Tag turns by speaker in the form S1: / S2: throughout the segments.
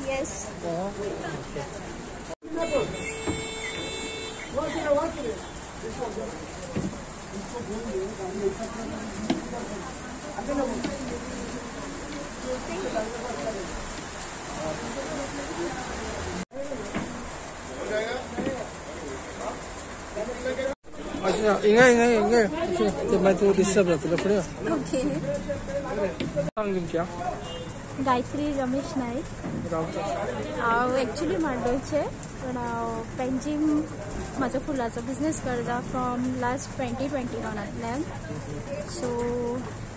S1: Yes.
S2: Ingat. Dia bantu disturb lah telefon dia.
S1: Okay.
S2: सांग क्या?
S1: Gayatri Ramesh Naik. Actually मांडोळचे पण पेंजिंग माझा फुलाचा बिझनेस करता फ्रॉम लास्ट 2021 सो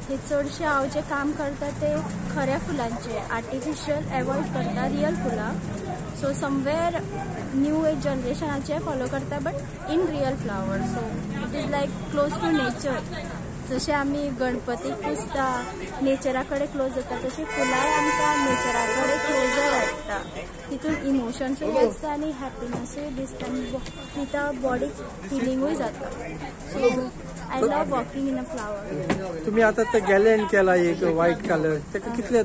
S1: हे चडशे हांव जे काम करता ते खऱ्या फुलांचे आर्टिफिशियल अवॉइड करता रियल फुलां सो समवेअर न्यू एज जनरेशनाचे फॉलो करता but in real flower so it is like close to nature जशे आम्ही गणपतीक पुजता नेचरा कडेन क्लोज जाता तशी फुलांय आमकां नेचरा कडेन क्लोजर हाडटा तितून इमोशन्सूय दिसता आनी हॅपीनेसूय दिसता आनी तिता बॉडीक फिलिंगूय जाता so I love walking in a flower.
S2: तुम्ही आता ते गॅलेंट केला एक व्हाईट कलर तेका कितले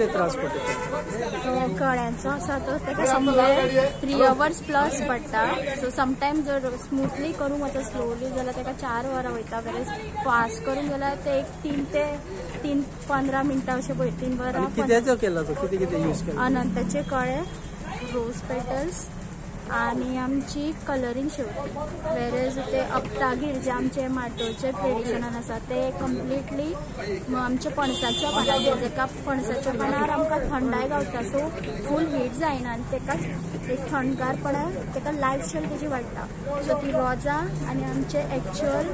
S2: त्रास पडटा?
S1: कळ्यांचो आसा तो तेका समवेर 3 hours प्लस पडटा सो समटायम जर स्मूथली करूंक वचत स्लोली जाल्यार तेका 4 वरां वयता वेरेज फास्ट करूंक गेल्यार ते एक 3-15 मिनटां अशें पळय 3 वरां.
S2: कित्याचो केला तो कितें यूज केला?
S1: अनंताचे कळे रोज पेटल्स आणि आमची कलरिंग शेवटी वेरेज ते अपतागीर जे आमचे माटोळचे ट्रेडिशनान आसा ते कम्प्लिटली आमचे पणसाच्या पानाचेर जेका पणसाच्या पानार आमकां थंडाय गावता सो फूल हीट जायना आनी तेकाच एक थंडगारपणान तेका लायफ स्टायल तेजी वाडटा सो ती रोजां आनी आमचे एक्चुअल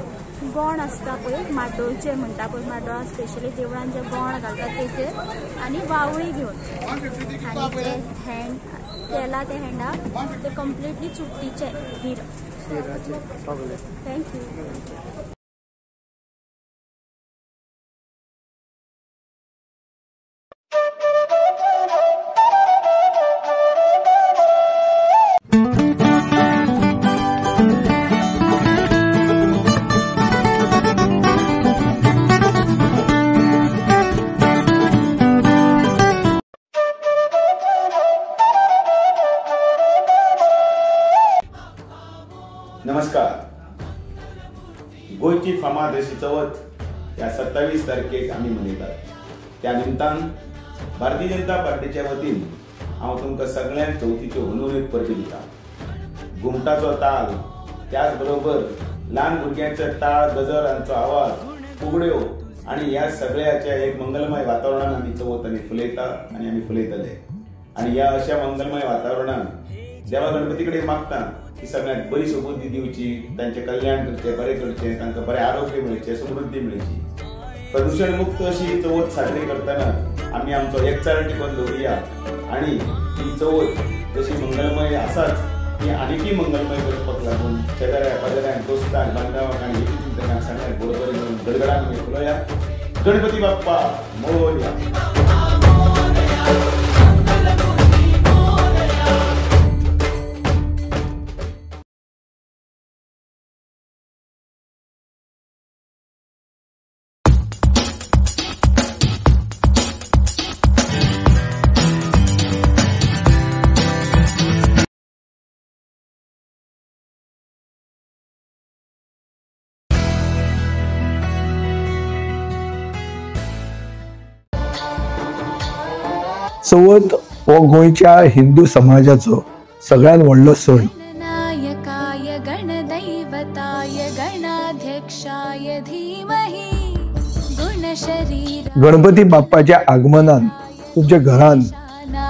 S1: गोण आसता पळय माटोळचे म्हणटा पळय माटोळा स्पेशली देवळान जे गोण घालता तेचेर आनी वावळी घेवन आनी ते हँड तेला ते हँडाक ते कम्प्लिटली चुट्टीचे हीर. थँक्यू.
S3: नमस्कार. गोयची फामाद अशी चवथ या 27 तारखेक आम्ही मनयतात. त्या निमतान भारतीय जनता पार्टीच्या वतीन हांव तुमकां सगळ्यांक चवथीच्यो मनोनीत परबी दिता. घुमटाचो ताल त्याच बरोबर ल्हान भुरग्यांचे टाळ गजर हांचो आवाज फुगड्यो आणि ह्या सगळ्याच्या एक मंगलमय वातावरणान आमी चवथ आमी फुलयता आनी आमी फुलयतले. आणि या अशा मंगलमय वातावरणान देवा गणपती कडेन मागता की सगळ्यांक बरी सुबुद्धी दिवची, तांचे कल्याण करचे, बरे करचे, तांकां बरें आरोग्य मेळचे, समृद्धी मेळची. प्रदूषण मुक्त अशी चवथ साजरी करतना आमी आमचो एकचार टिकोवन दवरुया आणि ही चवथ जशी मंगलमय आसाच ती आनीकय मंगलमय करपाक लागून शेजाऱ्या पाजाऱ्यांक दोस्तांक बांधवांक आनी इश्टिकांक सगळ्यांक बरोबर घेवन गडगडाट आमी फुलोया. गणपती बाप्पा मोरया.
S4: चवथ हो गोंयच्या हिंदू समाजाचो सगळ्यात व्हडलो सण.
S5: गणनायकाय गणदैवताय गणाध्यक्षाय धीमहि गुणशरीर.
S4: गणपती बाप्पाच्या आगमनान तुमच्या घरान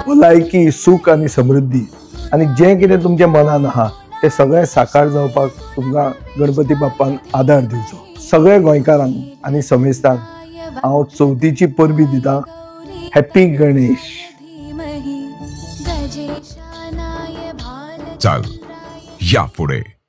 S4: भलायकी सुख आणि समृद्धी आणि जे कितें तुमच्या मनान आहा ते सगळे साकार जावपाक तुमकां गणपती बाप्पान आदार दिवचो. सगळे गोंयकारांक आनी समेस्तांक हांव चवथीची परबी दिता. हॅपी गणेश.
S6: वाटचाल यापुढे.